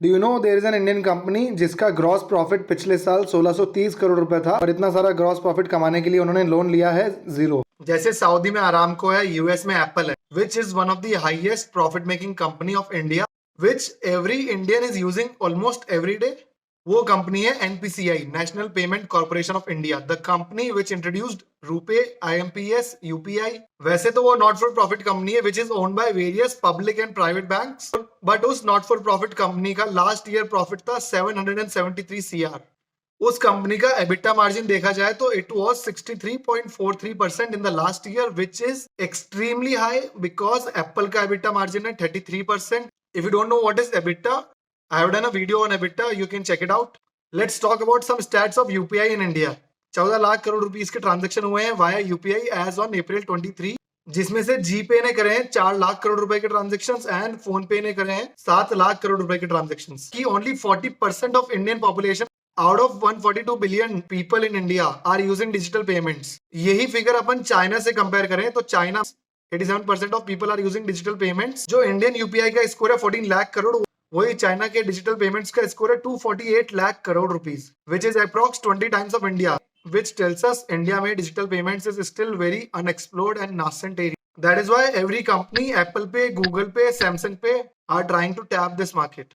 Do you know there is an Indian company जिसका gross profit पिछले साल 1630 करोड़ रुपए था और इतना सारा ग्रॉस प्रॉफिट कमाने के लिए उन्होंने लोन लिया है जीरो। जैसे सऊदी में अरामको है, यूएस में एप्पल है, which is one of the highest profit making company of India, which every Indian is using almost every day. वो कंपनी है NPCI, national payment corporation of India, the company which introduced RuPay, IMPS, UPI. वैसे तो वो not for profit company है which is owned by various public and private banks, but उस not for profit company का last year profit था 773 CR. उस company का EBITDA margin देखा जाए तो it was 63.43% in the last year, which is extremely high because Apple का EBITDA margin है 33%। If you don't know what is EBITDA, I have done a video on EBITDA. You can check it out. Let's talk about some stats of UPI in India. 14 lakh crore rupees के transaction हुए हैं via UPI as on April 23, जिसमें से जीपे ने करे हैं 4 लाख करोड़ रुपए के ट्रांजेक्शंस एंड फोन पे ने करे हैं 7 लाख करोड़ रुपए के ट्रांजेक्शंस। की only 40% of Indian population out of 142 billion people in India are using digital payments. यही फिगर अपन चाइना से कंपेयर करें तो China 87% of people are using digital payments. जो इंडियन यूपीआई का स्कोर है 14 लाख करोड़, वही चाइना के डिजिटल पेमेंट्स का स्कोर है 248 lakh crore rupees, which is approx 20 times of India, which tells us India में digital payments is still very unexplored and nascent area. That is why every company, Apple Pay, Google Pay, Samsung Pay are trying to tap this market.